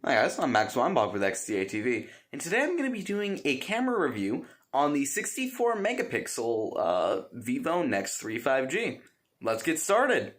Hi guys, I'm Max Weinbach with XDA TV, and today I'm going to be doing a camera review on the 64 megapixel Vivo Nex 3 5G. Let's get started!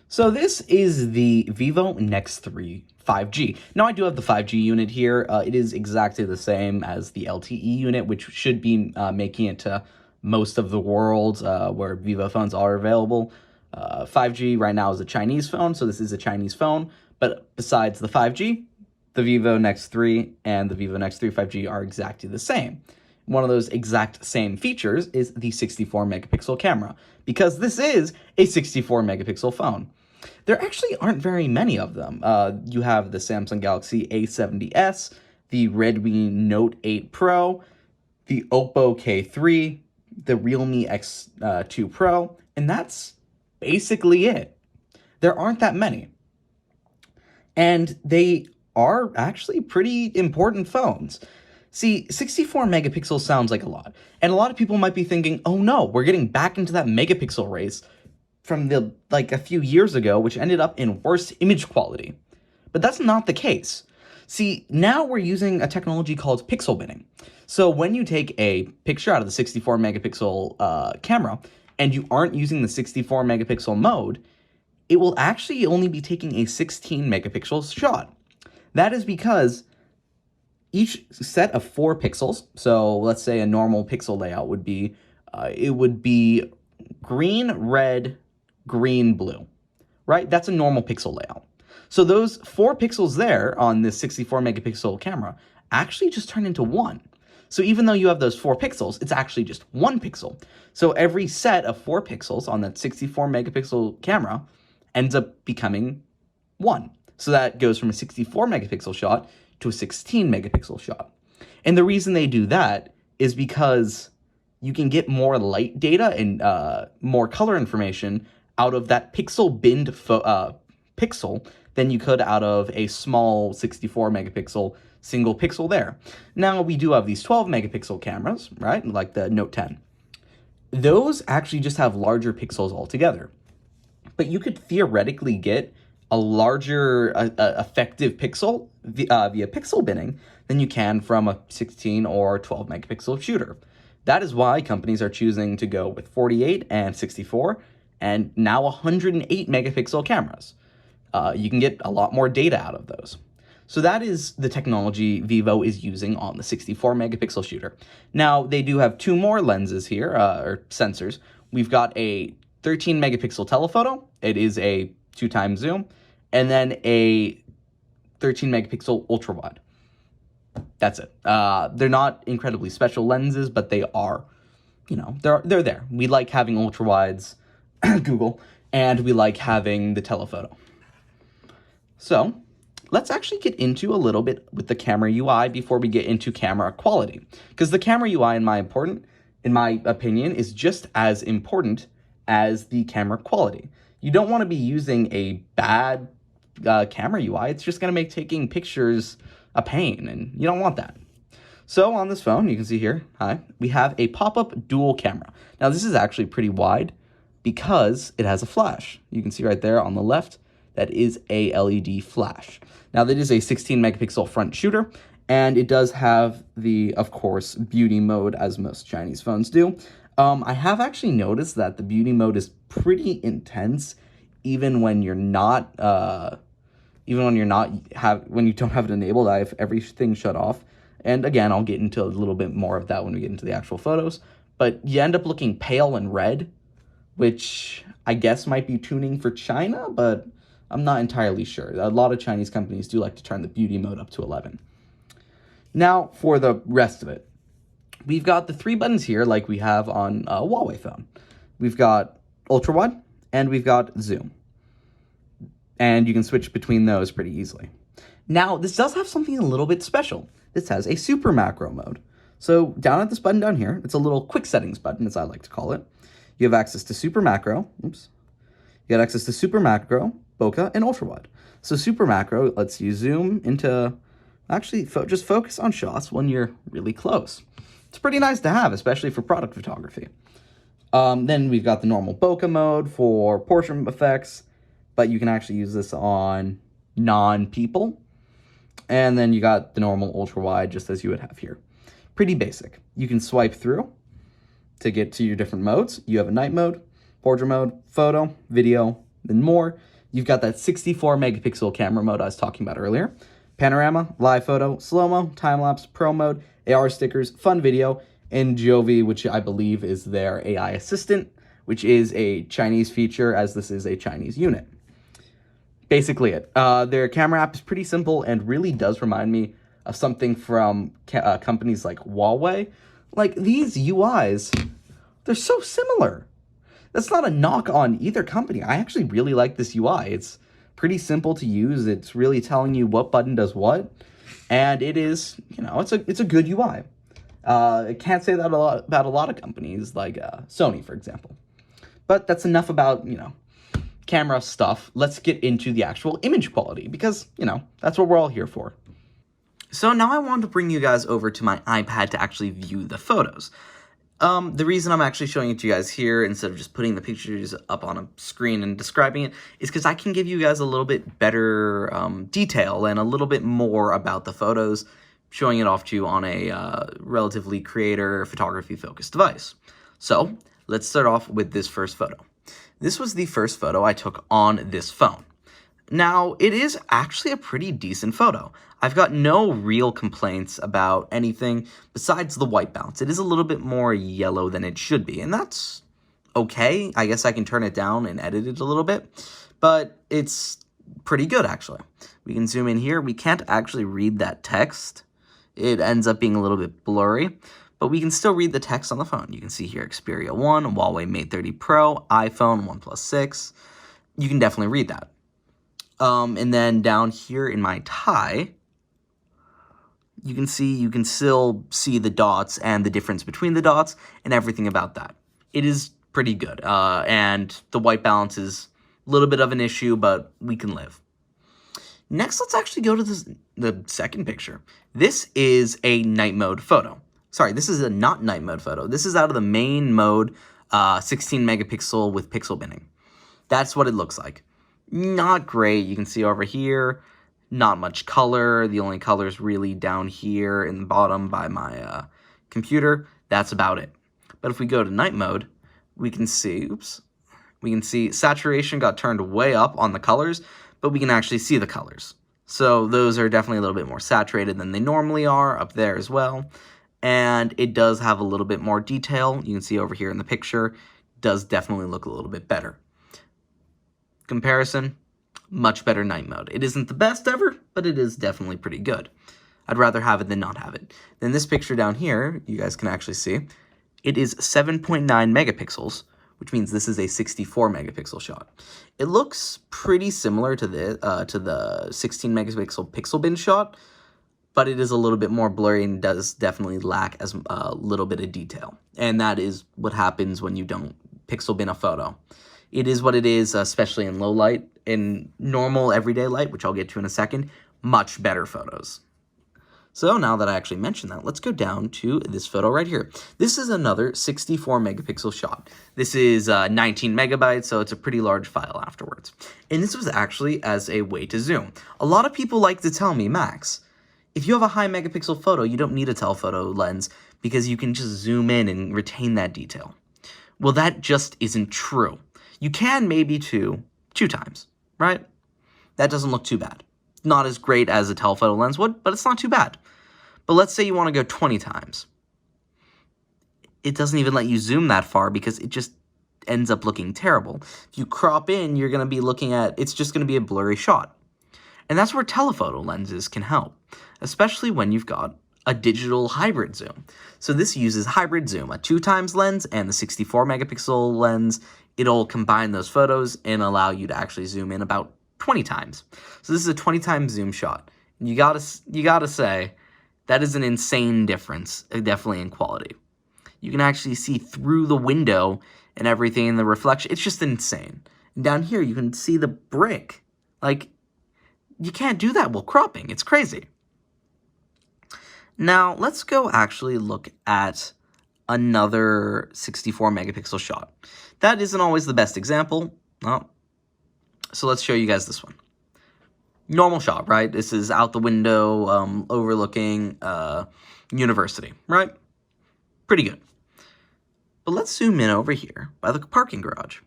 So this is the Vivo Nex 3 5G. Now I do have the 5G unit here. It is exactly the same as the LTE unit, which should be making it to most of the world where Vivo phones are available. 5G right now is a Chinese phone, so this is a Chinese phone. But besides the 5G, the Vivo Nex 3 and the Vivo Nex 3 5G are exactly the same. One of those exact same features is the 64 megapixel camera, because this is a 64 megapixel phone. There actually aren't very many of them. You have the Samsung Galaxy A70s, the Redmi Note 8 Pro, the Oppo K3, the Realme X2 Pro, and that's basically it. There aren't that many. And they are actually pretty important phones. See, 64 megapixels sounds like a lot. And a lot of people might be thinking, oh no, we're getting back into that megapixel race from a few years ago, which ended up in worse image quality. But that's not the case. See, now we're using a technology called pixel binning. So when you take a picture out of the 64 megapixel camera, and you aren't using the 64 megapixel mode, it will actually only be taking a 16 megapixel shot. That is because each set of 4 pixels, so let's say a normal pixel layout would be, it would be green, red, green, blue, right? That's a normal pixel layout. So those 4 pixels there on this 64 megapixel camera actually just turn into 1. So even though you have those 4 pixels, it's actually just 1 pixel. So every set of 4 pixels on that 64 megapixel camera ends up becoming 1. So that goes from a 64 megapixel shot to a 16 megapixel shot. And the reason they do that is because you can get more light data and more color information out of that pixel binned pixel than you could out of a small 64 megapixel single pixel there. Now, we do have these 12 megapixel cameras, right? Like the Note 10. Those actually just have larger pixels altogether. But you could theoretically get a larger effective pixel via pixel binning than you can from a 16 or 12 megapixel shooter. That is why companies are choosing to go with 48 and 64 and now 108 megapixel cameras. You can get a lot more data out of those. So that is the technology Vivo is using on the 64 megapixel shooter. Now, they do have 2 more lenses here, or sensors. We've got a 13 megapixel telephoto. It is a 2x zoom. And then a 13 megapixel ultra wide. That's it. They're not incredibly special lenses, but they are, they're there. We like having ultra wides, Google, and we like having the telephoto. So let's actually get into a little bit with the camera UI before we get into camera quality. Because the camera UI, in my opinion, is just as important as the camera quality. You don't want to be using a bad camera UI. It's just going to make taking pictures a pain, and you don't want that. So on this phone, you can see here, we have a pop-up dual camera. Now this is actually pretty wide because it has a flash. You can see right there on the left, that is a LED flash. Now that is a 16 megapixel front shooter, and it does have the, of course, beauty mode, as most Chinese phones do. I have actually noticed that the beauty mode is pretty intense, even when you're not, when you don't have it enabled. I have everything shut off. And again, I'll get into a little bit more of that when we get into the actual photos. But you end up looking pale and red, which I guess might be tuning for China, but I'm not entirely sure. A lot of Chinese companies do like to turn the beauty mode up to 11. Now, for the rest of it, we've got the 3 buttons here like we have on a Huawei phone. We've got ultra wide and we've got zoom. And you can switch between those pretty easily. Now, this does have something a little bit special. This has a super macro mode. So down at this button down here, it's a little quick settings button, as I like to call it. You have access to super macro. Oops. You got access to super macro, bokeh, and ultra wide. So super macro lets you zoom into, actually just focus on shots when you're really close. It's pretty nice to have, especially for product photography. Then we've got the normal bokeh mode for portrait effects, but you can actually use this on non-people. And then you got the normal ultra wide, just as you would have here. Pretty basic. You can swipe through to get to your different modes. You have a night mode, portrait mode, photo, video, and more. You've got that 64 megapixel camera mode I was talking about earlier. Panorama, live photo, slow-mo, time-lapse, pro mode, AR stickers, fun video, and Jovi, which I believe is their AI assistant, which is a Chinese feature, as this is a Chinese unit. Basically it. Their camera app is pretty simple and really does remind me of something from companies like Huawei. Like, these UIs, they're so similar. That's not a knock on either company. I actually really like this UI. It's pretty simple to use. It's really telling you what button does what. And it is, it's a good UI. I can't say that about a lot of companies, like Sony, for example. But that's enough about, camera stuff. Let's get into the actual image quality, because, that's what we're all here for. So now I want to bring you guys over to my iPad to actually view the photos. The reason I'm actually showing it to you guys here instead of just putting the pictures up on a screen and describing it is because I can give you guys a little bit better detail and a little bit more about the photos, showing it off to you on a relatively creator photography focused device. So let's start off with this first photo. This was the first photo I took on this phone. Now, it is actually a pretty decent photo. I've got no real complaints about anything besides the white balance. It is a little bit more yellow than it should be, and that's okay. I guess I can turn it down and edit it a little bit, but it's pretty good, actually. We can zoom in here. We can't actually read that text. It ends up being a little bit blurry, but we can still read the text on the phone. You can see here Xperia 1, Huawei Mate 30 Pro, iPhone, OnePlus 6. You can definitely read that. And then down here in my tie, you can still see the dots and the difference between the dots and everything about that. It is pretty good. And the white balance is a little bit of an issue, but we can live. Next, let's actually go to the second picture. This is a night mode photo. Sorry, this is a not night mode photo. This is out of the main mode, 16 megapixel with pixel binning. That's what it looks like. Not great. You can see over here, not much color. The only color is really down here in the bottom by my computer. That's about it. But if we go to night mode, we can see, saturation got turned way up on the colors, but we can actually see the colors. So those are definitely a little bit more saturated than they normally are up there as well. And it does have a little bit more detail. You can see over here in the picture, it does definitely look a little bit better. Comparison, much better night mode. It isn't the best ever, but it is definitely pretty good. I'd rather have it than not have it. Then this picture down here, you guys can actually see, it is 7.9 megapixels, which means this is a 64 megapixel shot. It looks pretty similar to the 16 megapixel pixel bin shot, but it is a little bit more blurry and does definitely lack as a little bit of detail. And that is what happens when you don't pixel bin a photo. It is what it is, especially in low light. In normal everyday light, which I'll get to in a second, much better photos. So now that I actually mentioned that, let's go down to this photo right here. This is another 64 megapixel shot. This is 19 megabytes, so it's a pretty large file afterwards. And this was actually as a way to zoom. A lot of people like to tell me, Max, if you have a high megapixel photo, you don't need a telephoto lens because you can just zoom in and retain that detail. Well, that just isn't true. You can maybe two times, right? That doesn't look too bad. Not as great as a telephoto lens would, but it's not too bad. But let's say you want to go 20 times. It doesn't even let you zoom that far because it just ends up looking terrible. If you crop in, you're going to be looking at, it's just going to be a blurry shot. And that's where telephoto lenses can help, especially when you've got a digital hybrid zoom. So this uses hybrid zoom, a 2x lens and the 64 megapixel lens. It'll combine those photos and allow you to actually zoom in about 20 times. So this is a 20 times zoom shot. You gotta say, that is an insane difference, definitely in quality. You can actually see through the window and everything in the reflection. It's just insane. And down here, you can see the brick. Like, you can't do that while cropping. It's crazy. Now, let's go actually look at another 64 megapixel shot. That isn't always the best example. Oh. So let's show you guys this one. Normal shot, right? This is out the window, overlooking university, right? Pretty good. But let's zoom in over here by the parking garage.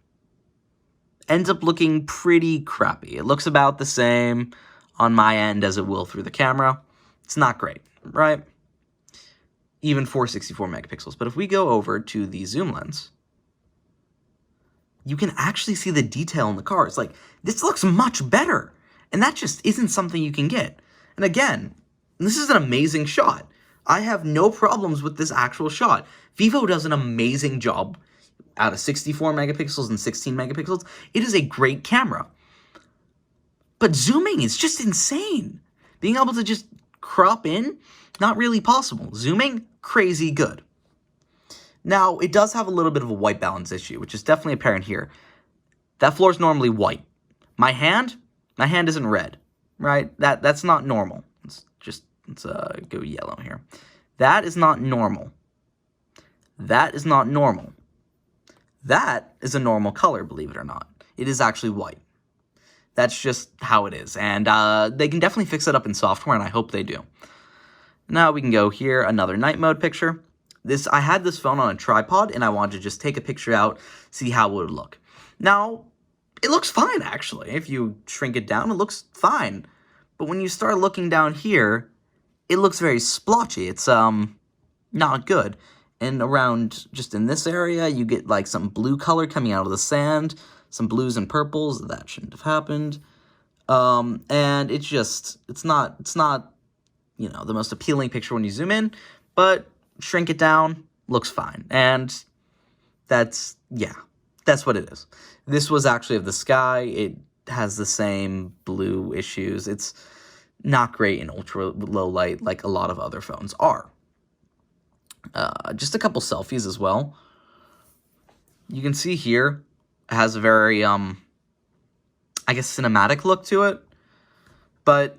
Ends up looking pretty crappy. It looks about the same on my end as it will through the camera. It's not great, right? Even for 64 megapixels. But if we go over to the zoom lens, you can actually see the detail in the car. It's like, this looks much better. And that just isn't something you can get. And again, this is an amazing shot. I have no problems with this actual shot. Vivo does an amazing job out of 64 megapixels and 16 megapixels. It is a great camera. But zooming is just insane. Being able to just crop in, not really possible. Zooming, crazy good. Now, it does have a little bit of a white balance issue, which is definitely apparent here. That floor is normally white. My hand isn't red, right? That's not normal. Let's go yellow here. That is not normal. That is not normal. That is a normal color, believe it or not. It is actually white. That's just how it is. And they can definitely fix it up in software, and I hope they do. Now we can go here, another night mode picture. I had this phone on a tripod, and I wanted to just take a picture out, see how it would look. Now, it looks fine, actually. If you shrink it down, it looks fine. But when you start looking down here, it looks very splotchy. It's not good. And around, just in this area, you get like some blue color coming out of the sand, some blues and purples. That shouldn't have happened. And it's not, you know, the most appealing picture when you zoom in, but shrink it down, looks fine. And that's what it is. This was actually of the sky. It has the same blue issues. It's not great in ultra low light like a lot of other phones are. Just a couple selfies as well. You can see here it has a very, I guess, cinematic look to it. But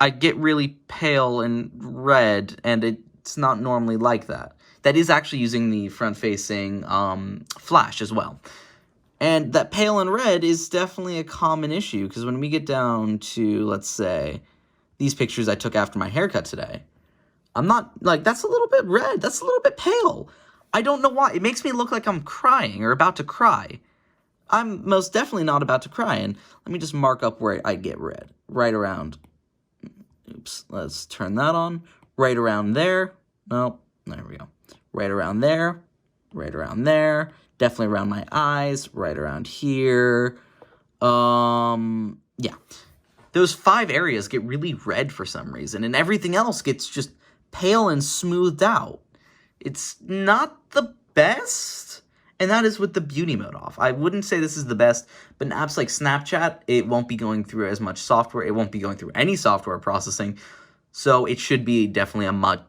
I get really pale and red, and it's not normally like that. That is actually using the front-facing flash as well. And that pale and red is definitely a common issue, because when we get down to, let's say, these pictures I took after my haircut today, I'm not, like, that's a little bit red, that's a little bit pale. I don't know why. It makes me look like I'm crying or about to cry. I'm most definitely not about to cry, and let me just mark up where I get red. Right around, oops, let's turn that on. Right around there. No, there we go. Right around there. Right around there. Definitely around my eyes. Right around here. Yeah. Those 5 areas get really red for some reason, and everything else gets just pale and smoothed out. It's not the best, and that is with the beauty mode off. I wouldn't say this is the best, but in apps like Snapchat, it won't be going through as much software. It won't be going through any software processing, so it should be definitely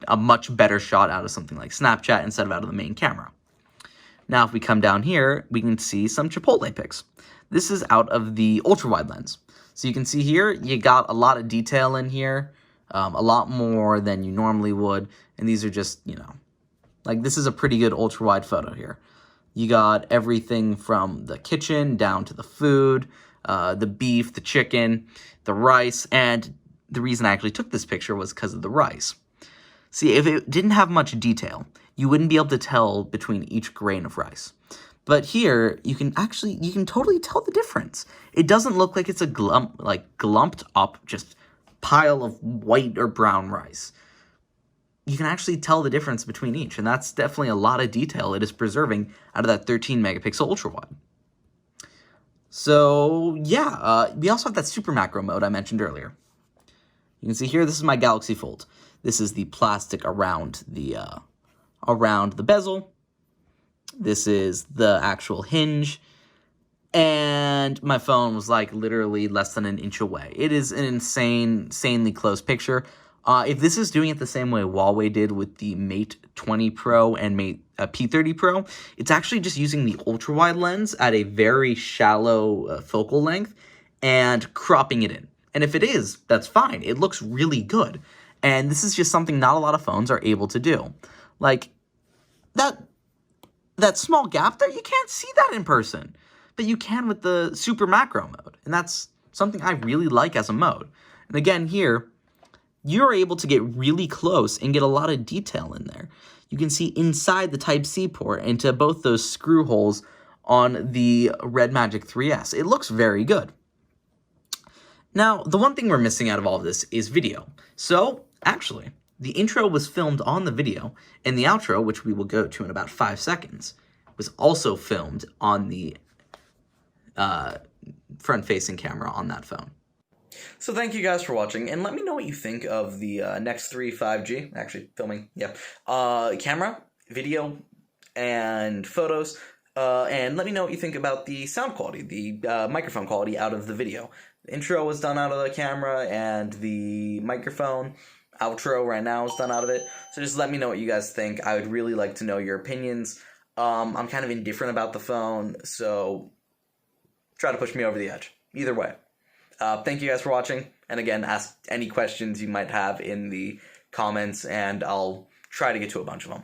a much better shot out of something like Snapchat instead of out of the main camera. Now, if we come down here, we can see some Chipotle pics. This is out of the ultra-wide lens. So you can see here, you got a lot of detail in here, a lot more than you normally would, and these are just, you know, like, this is a pretty good ultra-wide photo here. You got everything from the kitchen down to the food, the beef, the chicken, the rice, and the reason I actually took this picture was because of the rice. See, if it didn't have much detail, you wouldn't be able to tell between each grain of rice. But here, you can totally tell the difference. It doesn't look like it's a glumped up just pile of white or brown rice. You can actually tell the difference between each, and that's definitely a lot of detail it is preserving out of that 13 megapixel ultra wide. So yeah, we also have that super macro mode I mentioned earlier. You can see here, this is my Galaxy Fold. This is the plastic around the bezel. This is the actual hinge. And my phone was like literally less than an inch away. It is an insanely close picture. If this is doing it the same way Huawei did with the Mate 20 Pro and Mate P30 Pro, it's actually just using the ultra-wide lens at a very shallow focal length and cropping it in. And if it is, that's fine. It looks really good. And this is just something not a lot of phones are able to do. Like, that small gap there, you can't see that in person. But you can with the super macro mode. And that's something I really like as a mode. And again, here, you're able to get really close and get a lot of detail in there. You can see inside the Type-C port into both those screw holes on the Red Magic 3S. It looks very good. Now, the one thing we're missing out of all of this is video. So, actually, the intro was filmed on the video, and the outro, which we will go to in about 5 seconds, was also filmed on the front-facing camera on that phone. So thank you guys for watching, and let me know what you think of the Nex 3 5G, actually filming, camera, video, and photos, and let me know what you think about the sound quality, the microphone quality out of the video. The intro was done out of the camera, and the microphone outro right now is done out of it, so just let me know what you guys think. I would really like to know your opinions. I'm kind of indifferent about the phone, so try to push me over the edge. Either way. Thank you guys for watching, and again, ask any questions you might have in the comments, and I'll try to get to a bunch of them.